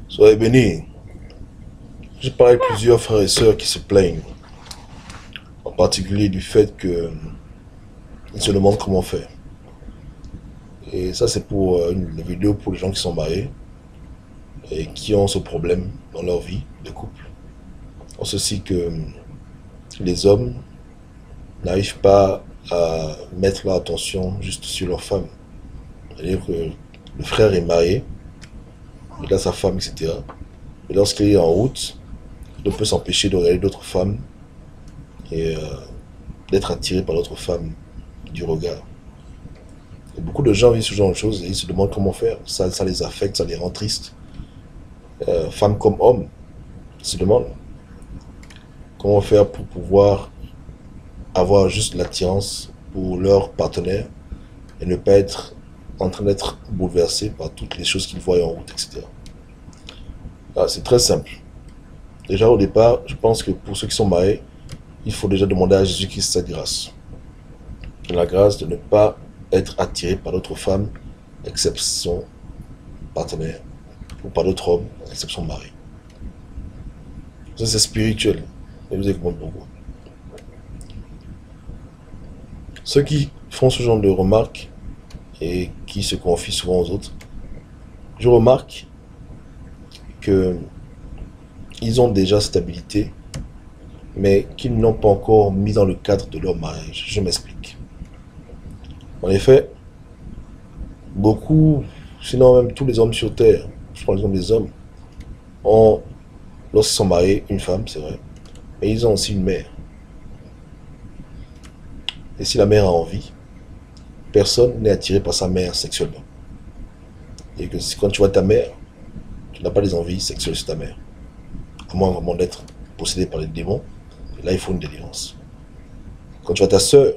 Soyez bénis. J'ai parlé de plusieurs frères et sœurs qui se plaignent, en particulier du fait qu'ils se demandent comment faire. Et ça, c'est pour une vidéo pour les gens qui sont mariés et qui ont ce problème dans leur vie de couple. En ceci que les hommes n'arrivent pas à mettre leur attention juste sur leur femme. C'est-à-dire que le frère est marié, il a sa femme, etc. Et lorsqu'il est en route, il ne peut s'empêcher de regarder d'autres femmes et d'être attiré par l'autre femme du regard. Et beaucoup de gens vivent ce genre de choses et ils se demandent comment faire. Ça les affecte, ça les rend tristes. Femmes comme hommes se demandent comment faire pour pouvoir avoir juste l'attirance pour leur partenaire et ne pas être en train d'être bouleversé par toutes les choses qu'ils voient en route, etc. Ah, c'est très simple. Déjà au départ, je pense que pour ceux qui sont mariés, il faut déjà demander à Jésus-Christ sa grâce. La grâce de ne pas être attiré par d'autres femmes, excepté son partenaire, ou par d'autres hommes, excepté son mari. Ça, c'est spirituel. Et vous écoutez pourquoi. Ceux qui font ce genre de remarques et qui se confient souvent aux autres, je remarque que ils ont déjà cette habilité, mais qu'ils n'ont pas encore mis dans le cadre de leur mariage. Je m'explique. En effet, beaucoup, sinon même tous les hommes sur Terre, je prends l'exemple des hommes, ont, lorsqu'ils sont mariés, une femme, c'est vrai, mais ils ont aussi une mère. Et si la mère a envie, personne n'est attiré par sa mère sexuellement. Et que quand tu vois ta mère, tu n'as pas des envies sexuelles sur ta mère. À moins vraiment d'être possédé par les démons, et là il faut une délivrance. Quand tu vois ta sœur,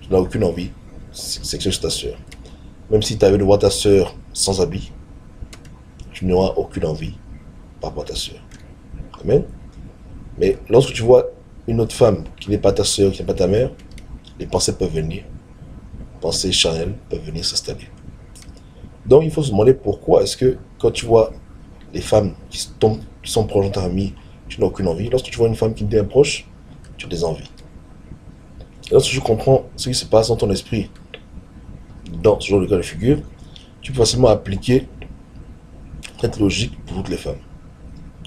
tu n'as aucune envie sexuelle sur ta sœur. Même si tu avais de voir ta sœur sans habit, tu n'auras aucune envie par rapport à ta sœur. Amen. Mais lorsque tu vois une autre femme qui n'est pas ta sœur, qui n'est pas ta mère, les pensées peuvent venir. Les pensées charnelles peuvent venir s'installer. Donc il faut se demander pourquoi est-ce que quand tu vois les femmes qui sont proches de ta famille, tu n'as aucune envie. Lorsque tu vois une femme qui t'est proche, tu as des envies. Et lorsque tu comprends ce qui se passe dans ton esprit, dans ce genre de cas de figure, tu peux facilement appliquer cette logique pour toutes les femmes.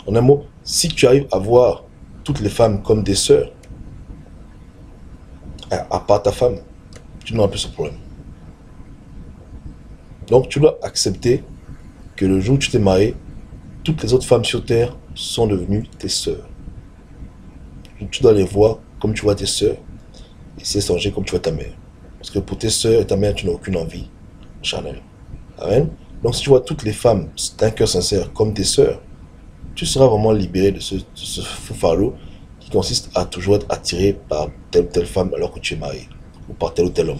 En un mot, si tu arrives à voir toutes les femmes comme des sœurs, à part ta femme, tu n'auras plus ce problème. Donc tu dois accepter que le jour où tu t'es marié, toutes les autres femmes sur Terre sont devenues tes sœurs. Tu dois les voir comme tu vois tes sœurs et c'est changer comme tu vois ta mère. Parce que pour tes sœurs et ta mère, tu n'as aucune envie charnelle. Amen. Donc si tu vois toutes les femmes d'un cœur sincère comme tes sœurs, tu seras vraiment libéré de ce faux fardeau qui consiste à toujours être attiré par telle ou telle femme alors que tu es marié, ou par tel ou tel homme.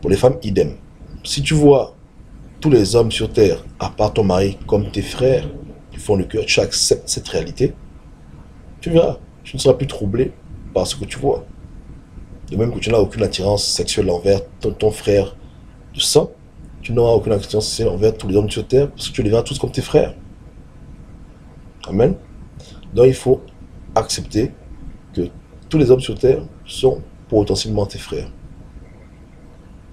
Pour les femmes, idem. Si tu vois tous les hommes sur terre, à part ton mari, comme tes frères, qui font le cœur, tu acceptes cette réalité, tu verras, tu ne seras plus troublé par ce que tu vois. De même que tu n'as aucune attirance sexuelle envers ton frère de sang, tu n'auras aucune attirance sexuelle envers tous les hommes sur terre, parce que tu les verras tous comme tes frères. Amen. Donc il faut accepter que tous les hommes sur terre sont potentiellement tes frères.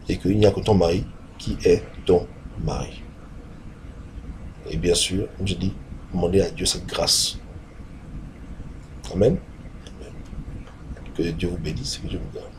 Et qu'il n'y a que ton mari qui est ton mari. Et bien sûr, comme je dis, demandez à Dieu cette grâce. Amen. Que Dieu vous bénisse, que Dieu vous garde.